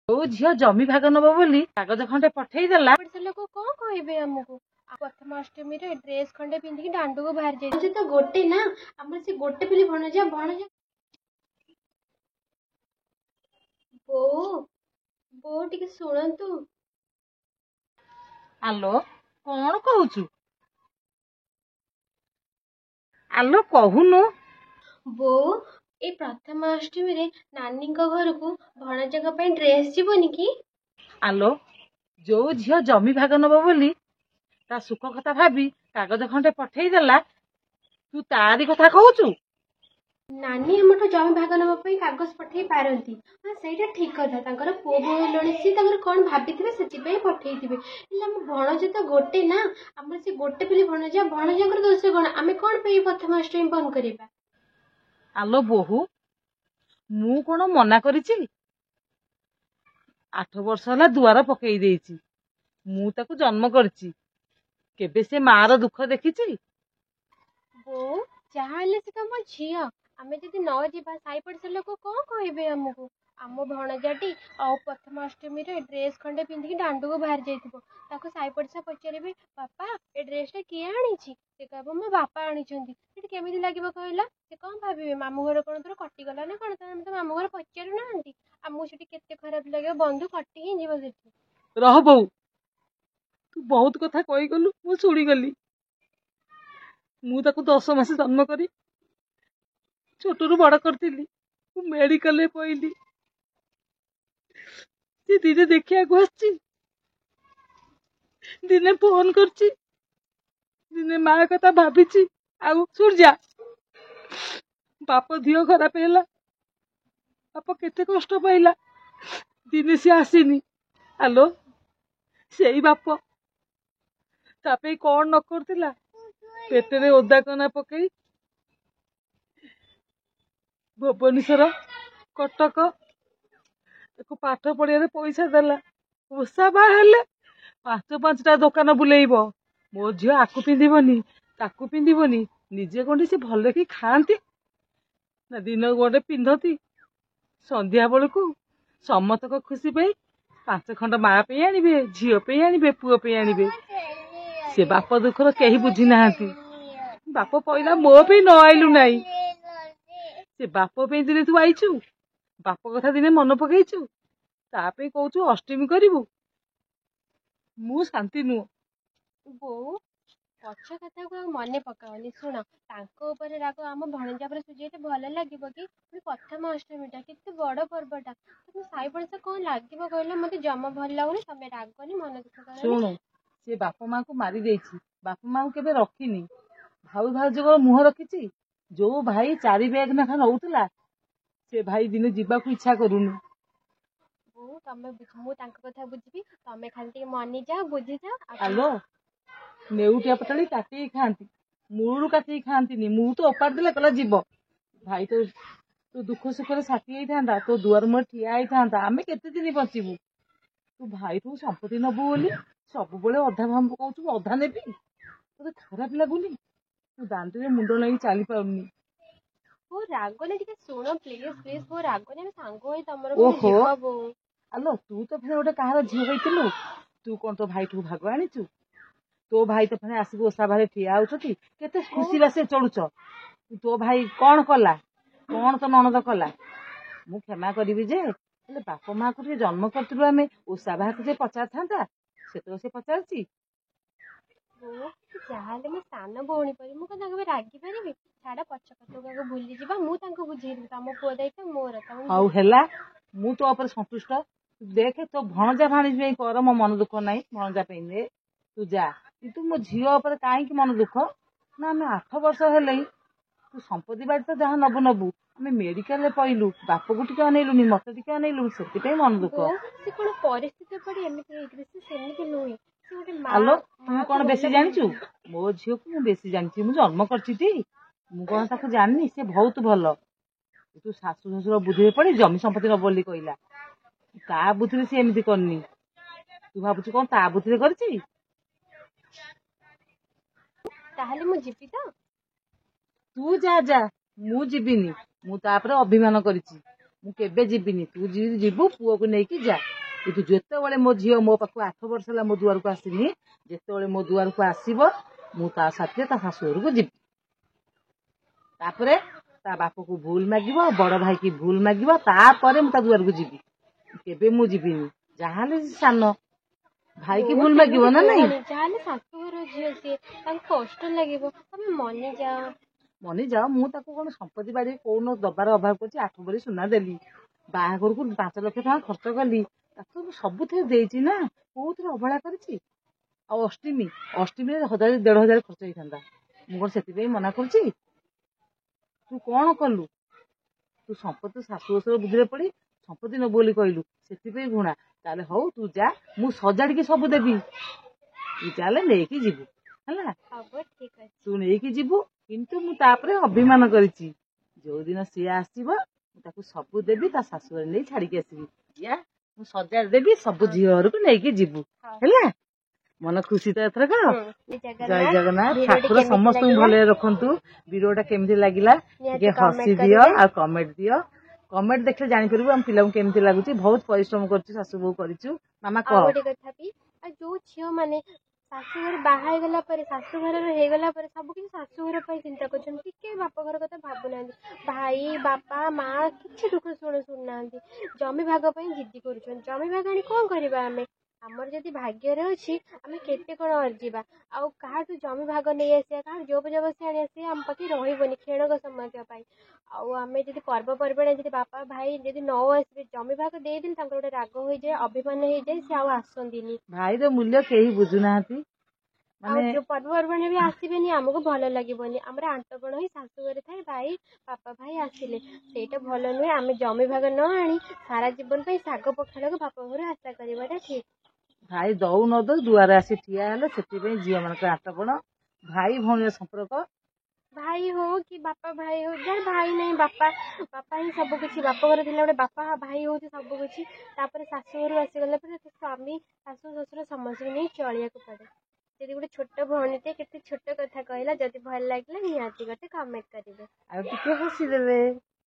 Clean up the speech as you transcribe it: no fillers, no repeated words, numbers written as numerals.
ଯୋଉ ଝିଅ ଜମି ଭାଗ ନବ ବୋଲି କାଗଜ ଖଣ୍ଡେ ପଠେଇଦେଲା। ଲୋକ କଣ କହିବେ ଆମକୁ? ପ୍ରଥମାଷ୍ଟମୀରେ ଡ୍ରେସ ଖଣ୍ଡେ ପିନ୍ଧିକି ଦାଣ୍ଡକୁ ବାହାରି ଯାଇ ତ ଗୋଟେ ନା ଆମର ସେ ଗୋଟେ ବୋଲି ଭଣଜା ବୋଉ ବୋଉ ଟିକେ ଶୁଣନ୍ତୁ। ଆଲୋ କଣ କହୁଛୁ? ଆଲୋ କହୁନୁ। ବୋଉ ଏଇ ପ୍ରଥମାଷ୍ଟମୀରେ ନାନୀଙ୍କ ଘରକୁ ଭଣଜାଙ୍କ ପାଇଁ ଡ୍ରେସ ଯିବନି କି? ଆଲୋ ଯୋଉ ଝିଅ ଜମି ଭାଗ ନବ ବୋଲି ତା ସୁଖ କଥା ଭାବି କାଗଜ ଖଣ୍ଡେ ପଠେଇଦେଲା, ତୁ ତାରି କଥା କହୁଛୁ? ନାନୀ ଆମଠୁ ଜମି ଭାଗ ନେବା ପାଇଁ କାଗଜ ପଠେଇ ପାରନ୍ତି। ହଁ ସେଇଟା ଠିକ କଥା, ତାଙ୍କର ପୁଅ ବୋହୂ ହେଲେଣି, ସିଏ ତାଙ୍କର କଣ ଭାବିଥିବେ ସେଥିପାଇଁ ପଠେଇଥିବେ। ହେଲେ ଆମ ଭଣଜା ତ ଗୋଟେ ନା, ଆମର ସେ ଗୋଟେ ବୋଲି ଭଣଜାଙ୍କର ଦୋଷ କଣ? ଆମେ କଣ ପାଇଁ ପ୍ରଥମାଷ୍ଟମୀ ବନ୍ଦ କରିବା? ଆଲୋ ବୋହୂ, ମୁଁ କଣ ମନା କରିଛି? 8 ବର୍ଷ ହେଲା ଦୁଆର ପକେଇ ଦେଇଛି। ମୁଁ ତାକୁ ଜନ୍ମ କରିଛି, କେବେ ସେ ମାର ଦୁଃଖ ଦେଖିଛି? ବୋଉ ଯାହା ହେଲେ ସେ ତମ ଝିଅ, ଆମେ ଯଦି ନ ଯିବା ସାଇ ପଡିଶା ଲୋକ କଣ କହିବେ ଆମକୁ? ଆମ ଭଣଜାଟି ଆଉ ପ୍ରଥମାଷ୍ଟମୀରେ ଡ୍ରେସ ଖଣ୍ଡେ ପିନ୍ଧିକି ଦାଣ୍ଡକୁ ବାହାରି ଯାଇଥିବ, ତାକୁ ସାଇ ପଡିଶା ପଚାରିବେ ବାପା ଏ ଡ୍ରେସ ଟା କିଏ ଆଣିଛି? ସେ କହିବ ମୋ ବାପା ଆଣିଛନ୍ତି। ସେଠି କେମିତି ଲାଗିବ କହିଲା? ସେ କଣ ଭାବିବେ? ମାମୁଁ ଘର କଣ ତୋର କଟିଗଲା ନା କଣ? ତମେ ତ ମାମୁଁ ଘର ପଚାରୁନାହାନ୍ତି। ଆମକୁ ସେଠି କେତେ ଖରାପ ଲାଗିବ, ବନ୍ଧୁ କଟି ହିଁ ଯିବ ସେଠି। ରହ ବୋଉ, ତୁ ବହୁତ କଥା କହିଗଲୁ, ମୁଁ ଶୁଣିଗଲି। ମୁଁ ତାକୁ 10 ମାସ ଜନ୍ମ କରି ଛୋଟରୁ ବଡ କରିଥିଲି। ମୁଁ ମେଡିକାଲରେ ପଇଲି, ସେ ଦିନେ ଦେଖିବାକୁ ଆସିଛି, ଦିନେ ଫୋନ କରିଛି, ଦିନେ ମା କଥା ଭାବିଛି। ଆଉ ସୂର୍ଯ୍ୟା ବାପ ଧିଅ ଖରାପ ହେଲା, ବାପ କେତେ କଷ୍ଟ ପାଇଲା, ଦିନେ ସିଏ ଆସିନି। ଆଲୋ ସେଇ ବାପ ତା ପାଇଁ କଣ ନ କରୁଥିଲା? ପେଟରେ ଓଦା କନା ପକେଇ ଭୁବନେଶ୍ୱର କଟକ ତାକୁ ପାଠ ପଢିବାରେ ପଇସା ଦେଲା। ଓଷା ବା ହେଲେ 5-5ଟା ଦୋକାନ ବୁଲେଇବ। ମୋ ଝିଅ ଆକୁ ପିନ୍ଧିବନି, ତାକୁ ପିନ୍ଧିବନି, ନିଜେ ଗଣ୍ଡେ ସେ ଭଲ ଦେଖି ଖାଆନ୍ତି ନା ଦିନ ଗୋଟେ ପିନ୍ଧନ୍ତି। ସନ୍ଧ୍ୟା ବେଳକୁ ସମସ୍ତଙ୍କ ଖୁସି ପାଇଁ 5 ଖଣ୍ଡ ମା ପାଇଁ ଆଣିବେ, ଝିଅ ପାଇଁ ଆଣିବେ, ପୁଅ ପାଇଁ ଆଣିବେ। ସେ ବାପ ଦୁଃଖର କେହି ବୁଝି ନାହାନ୍ତି। ବାପ ପଇଲା ମୋ ପାଇଁ ନ ଆଇଲୁ ନାହିଁ। ସେ ବାପ ପାଇଁ ଦିନେ ତୁ ଆଇଛୁ, ବାପ କଥା ଦିନେ ମନେ ପକେଇଛୁ, ତା ପାଇଁ କହୁଛୁ ଅଷ୍ଟମୀ କରିବୁ। ମୁଁ ଶାନ୍ତି ନୁହଁ। ବୋଉ ପଛ କଥାକୁ ଆଉ ମନେ ପକାଅନି। ଶୁଣ, ତାଙ୍କ ଉପରେ ରାଗ ଆମ ଭଣଜା ଉପରେ ସୁଝେଇଲେ ଭଲ ଲାଗିବ କି? ପ୍ରଥମାଷ୍ଟମୀଟା କେତେ ବଡ ପର୍ବଟା, ତମେ ସାଇ ପଡିଶା କଣ ଲାଗିବ କହିଲ? ମତେ ଜମା ଭଲ ଲାଗୁନି। ତମେ ରାଗନି, ମନ ଦୁଃଖ କରନି। ଶୁଣୁ, ସେ ବାପ ମାଙ୍କୁ ମାରି ଦେଇଛି, ବାପ ମାଙ୍କୁ କେବେ ରଖିନି। ଭାଇ ଭାଉଜଙ୍କର ମୁହଁ ରଖିଛି। ଯୋଉ ଭାଇ 4 ବ୍ୟାଗ ଲେଖା ନଉଥିଲା, ସେ ଭାଇ ଦିନେ ଯିବାକୁ ଇଚ୍ଛା କରୁନି। ବୋଉ ତମେ ମୁଁ ତାଙ୍କ କଥା ବୁଝିବି, ତମେ ଖାଲି ଟିକେ ମନିଯାଅ, ବୁଝିଯାଅ। ଆଲୋ ନେଉଟିଆ ପଟାଳି କାଟିକି ଖାଆନ୍ତି, ମୂଳରୁ କାଟିକି ଖାଆନ୍ତିନି। ମୁଁ ତ ଓପାଡ଼ି ଦେଲେ କହିଲା ଯିବ। ଭାଇ ତ ତୁ ଦୁଃଖ ସୁଖରେ ସାଥି ହେଇଥାନ୍ତା, ତୋ ଦୁଆର ମୁହଁରେ ଠିଆ ହେଇଥାନ୍ତା, ଆମେ କେତେ ଦିନ ବଞ୍ଚିବୁ? ତୁ ଭାଇଠୁ ସମ୍ପତ୍ତି ନବୁ ବୋଲି ସବୁବେଳେ ଅଧା ଭାମ କହୁଛୁ, ଅଧା ନେବି। ତୋତେ ଖରାପ ଲାଗୁନି? ତୁ ଦାଣ୍ଡରେ ମୁଣ୍ଡ ଲାଗି ଚାଲି ପାରୁନି। ବୋଉ ରାଗନି, ଟିକେ ଶୁଣ ପ୍ଲିଜ ପ୍ଲିଜ। ବୋଉ ରାଗନି, ଆମେ ସାଙ୍ଗ ହେଇ ତମର ମୋର ଯିବା। ବୋଉ ଆଲୋ ତୁ ତ ଫେରେ ଗୋଟେ କାହାର ଝିଅ ହେଇଥିଲୁ, ତୁ କଣ ତୋ ଭାଇଠୁ ଭାଗ ଆଣିଛୁ? ତୋ ଭାଇ ତ ଫେରେ ଆସିକି ଓଷା ବାହାରେ ଠିଆ ହଉଛନ୍ତି, କେତେ ଖୁସି ବାସେ ଚଳୁଛ। ତୋ ଭାଇ କଣ କଲା? କଣ ତ ନଣନ୍ଦ କଲା? ମୁଁ କ୍ଷମା କରିବି ଯେ, ହେଲେ ବାପ ମାଆକୁ ଟିକେ ଜନ୍ମ କରିଥିଲୁ ଆମେ, ଓଷା ବାହାକୁ ଯେ ପଚାରିଥାନ୍ତା, ସେତେବେଳେ ସେ ପଚାରିଛି? ବୋଉ ଯାହାହେଲେ ମୋ ସାନ ଭଉଣୀ ପରି, ମୁଁ କଣ ତାଙ୍କ ରାଗି ପାରିବି? ଛାଡ, ପଛ କଥାକୁ ଭୁଲିଯିବା। ମୁଁ ତାଙ୍କୁ ବୁଝେଇଦେବି, ତମ ପୁଅ ଦାୟିତ୍ୱ ମୋର। ହଉ ହେଲା, ମୁଁ ତୋ ଉପରେ ସନ୍ତୁଷ୍ଟ। ଦେଖେ ତୋ ଭଣଜା ଭାଣିଜୀ ପାଇଁ କର, ମୋ ମନ ଦୁଃଖ ନାହିଁ। ଭଣଜା ପାଇଁ ନେ, ତୁ ଯା। କିନ୍ତୁ ମୋ ଝିଅ ଉପରେ କାହିଁକି ମନ ଦୁଃଖ? ନା ଆମେ 8 ବର୍ଷ ହେଲେଇ, ତୁ ସମ୍ପତ୍ତି ବାଡ଼ି ତ ଯାହା ନବୁ ନବୁ, ଆମେ ମେଡିକାଲରେ ପଇଲୁ, ବାପକୁ ଟିକେ ଅନେଇଲୁନି, ମତେ ଟିକେ ଅନେଇଲୁନି, ସେଥିପାଇଁ ମନ ଦୁଃଖ। ସେ କଣ ପରିସ୍ଥିତି ପଡି ଏମିତି ହେଇଥିଲେ? ସେ ସେମିତି ନୁହେଁ, ସେ ଗୋଟେ ମା। ଆଲୋ ତୁ କଣ ବେଶୀ ଜାଣିଛୁ? ମୋ ଝିଅକୁ ମୁଁ ବେଶୀ ଜାଣିଛି, ମୁଁ ଜନ୍ମ କରିଛି ଟି। ମୁଁ କଣ ତାକୁ ଜାଣିନି? ସେ ବହୁତ ଭଲ। ତୁ ଶାଶୁ ଶ୍ୱଶୁର ବୁଦ୍ଧିରେ ପଡି ଜମି ସମ୍ପତ୍ତି ନବ ବୋଲି କହିଲା, ତା ବୁଦ୍ଧିରେ ସେ ଏମିତି କରିନି। ତୁ ଭାବୁଛୁ କଣ ତା ବୁଦ୍ଧିରେ କରିଛି? ତାହେଲେ ମୁଁ ଯିବି ତ? ତୁ ଯା ଯା, ମୁଁ ଯିବିନି। ମୁଁ ତାପରେ ଅଭିମାନ କରିଛି, ମୁଁ କେବେ ଯିବିନି। ତୁ ଯିବୁ, ପୁଅକୁ ନେଇକି ଯା। କିନ୍ତୁ ଯେତେବେଳେ ମୋ ଝିଅ ମୋ ପାଖକୁ 8 ବର୍ଷ ହେଲା ମୋ ଦୁଆରକୁ ଆସିନି, ଯେତେବେଳେ ମୋ ଦୁଆରକୁ ଆସିବ ମୁଁ ତା ସାଥିରେ ତା ଶାଶୁ ଘରକୁ ଯିବି। ତାପରେ ତା ବାପକୁ ଭୁଲ ମାଗିବ, ବଡ ଭାଇ କି ଭୁଲ ମାଗିବ, ତାପରେ ମୁଁ ତା ଦୁଆରକୁ ଯିବି। କେବେ ମୁଁ ଯିବିନି। ଯାହାହେଲେ ସାନ ଭାଇକି ଭୁଲ ମାଗିବ ନା ନାଇଁ। ଯାହାହେଲେ ଶାଶୁଘର ଝିଅ ସିଏ, ତାଙ୍କୁ କଷ୍ଟ ଲାଗିବ। ତମେ ମନି ଯାଅ। ମୁଁ ତାକୁ କଣ ସମ୍ପତ୍ତି ବାଡି କୋଉନ ଦବାର ଅଭାବ କରୁଛି। 8 ଭରି ସୁନା ଦେଲି, ବାହାଘରକୁ 5 ଲକ୍ଷ ଟଙ୍କା ଖର୍ଚ୍ଚ କଲି, ତାକୁ ମୁଁ ସବୁଥିରେ ଦେଇଛି ନା, କୋଉଥିରେ ଅବହେଳା କରିଛି। ଆଉ ଅଷ୍ଟମୀରେ 1000-1500 ଖର୍ଚ୍ଚ ହେଇଥାନ୍ତା। ମୁଁ କଣ ସେଥିପାଇଁ ମନା କରୁଛି? ତୁ କଣ କଲୁ? ତୁ ସମ୍ପତ୍ତି ଶାଶୁ ଶ୍ୱଶୁର ବୁଦ୍ଧିରେ ପଡି ସମ୍ପତ୍ତି ନବୁ ବୋଲି କହିଲୁ, ସେଥିପାଇଁ ଘୃଣା। ତାହେଲେ ହଉ ତୁ ଯା, ମୁଁ ସଜାଡିକି ସବୁ ଦେବି, ତୁ ଚାଲେ ନେଇକି ଯିବୁ ହେଲା। ତୁ ନେଇକି ଯିବୁ, କିନ୍ତୁ ମୁଁ ତାପରେ ଅଭିମାନ କରିଛି, ଯୋଉଦିନ ସିଏ ଆସିବ ମୁଁ ତାକୁ ସବୁ ଦେବି, ତା ଶାଶୁଘରେ ନେଇ ଛାଡିକି ଆସିବି। ମୁଁ ସଜାଡି ଦେବି, ସବୁ ଝିଅ ଘରକୁ ନେଇକି ଯିବୁ ହେଲା। ମନ ଖୁସି ତ ଏଥରକ। ଜୟ ଜଗନ୍ନାଥ। ଠାକୁର ସମସ୍ତଙ୍କୁ ଭଲରେ ରଖନ୍ତୁ। ଭିଡିଓଟା କେମିତି ଲାଗିଲା ଟିକେ ହସି ଦିଅ ଆଉ କମେଣ୍ଟ ଦିଅ। କମେଣ୍ଟ ଦେଖିଲେ ଜାଣିପାରିବୁ ଆମ ପିଲାଙ୍କୁ କେମିତି ଲାଗୁଛି। ବହୁତ ପରିଶ୍ରମ କରୁଛୁ, ଶାଶୁ ବୋହୂ କରିଛୁ। ମାମା କହ। ଯୋଉ ଝିଅ ମାନେ ଶାଶୁଘର ବାହା ହେଇଗଲା ପରେ, ଶାଶୁଘରର ହେଇଗଲା ପରେ ସବୁ କିଛି ଶାଶୁଘର ପାଇଁ ଚିନ୍ତା କରୁଛନ୍ତି, ଟିକେ ବାପଘର କଥା ଭାବୁନାହାନ୍ତି। ଭାଇ ବାପା ମା କିଛି ଦୁଃଖ ଶୁଣୁନାହାନ୍ତି। ଜମି ଭାଗ ପାଇଁ ଜିଦ୍ଦି କରୁଛନ୍ତି। ଜମି ଭାଗ ଆଣି କଣ କରିବା ଆମେ? ଆମର ଯଦି ଭାଗ୍ୟରେ ଅଛି ଆମେ କେତେ କଣ ଅର୍ଜିବା। ଆଉ କାହାଠୁ ଜମି ଭାଗ ନେଇ ଆସିବା, କାହାଠୁ ଜୋର ଜବରଦସ୍ତି ଆଣି ଆସିବା ଆମ ପାଖରେ ରହିବନି କ୍ଷଣକ ସମୟ ପାଇଁ। ଆଉ ଆମେ ଯଦି ପର୍ବପର୍ବାଣି ଯଦି ବାପା ଭାଇ ଯଦି ନ ଆସିବେ, ଜମି ଭାଗ ଦେଇଦେଲେ ତାଙ୍କର ଗୋଟେ ରାଗ ହେଇଯାଏ, ଅଭିମାନ ହେଇଯାଏ, ସେ ଆଉ ଆସନ୍ତିନି। ଭାଇର ମୂଲ୍ୟ କେହି ବୁଝୁନାହାନ୍ତି। ଆଉ ଯୋଉ ପର୍ବପର୍ବାଣି ବି ଆସିବେନି, ଆମକୁ ଭଲ ଲାଗିବନି। ଆମର ଆଣ୍ଟପଣ ହିଁ ଶାଶୁଘରେ ଥାଏ, ଭାଇ ବାପା ଭାଇ ଆସିଲେ ସେଇଟା ଭଲ ନୁହେଁ। ଆମେ ଜମି ଭାଗ ନ ଆଣି ସାରା ଜୀବନ ପାଇଁ ଶାଗ ପଖାଳକୁ ବାପ ଘରୁ ଆଶା କରିବାଟା ଠିକ। ଭାଇ ଦଉ ନ ଦଉ ଦୁଆରେ ଆସି ଠିଆ ହେଲେ, ସେଥିପାଇଁ ଝିଅ ମାନଙ୍କର ଆଣ୍ଟପଣ। ଭାଇ ଭଉଣୀର ସମ୍ପର୍କ, ଭାଇ ହଉ କି ବାପା ଭାଇ ହଉ, ଯାହାର ଭାଇ ନାହିଁ ବାପା ହିଁ ସବୁ କିଛି। ବାପ ଘର ଥିଲା ଗୋଟେ ବାପା ଭାଇ ହଉଛି ସବୁ କିଛି। ତାପରେ ଶାଶୁଘରୁ ଆସିଗଲା ପରେ ସ୍ୱାମୀ ଶାଶୁ ଶ୍ୱଶୁର ସମସ୍ତଙ୍କୁ ନେଇ ଚଳିବାକୁ ପଡେ। ଯଦି ଗୋଟେ ଛୋଟ ଭଉଣୀଟେ କେତେ ଛୋଟ କଥା କହିଲା, ଯଦି ଭଲ ଲାଗିଲା ନିହାତି ଗୋଟେ କମେଣ୍ଟ କରିବେ ଆଉ ଟିକେ ହସି ଦେବେ।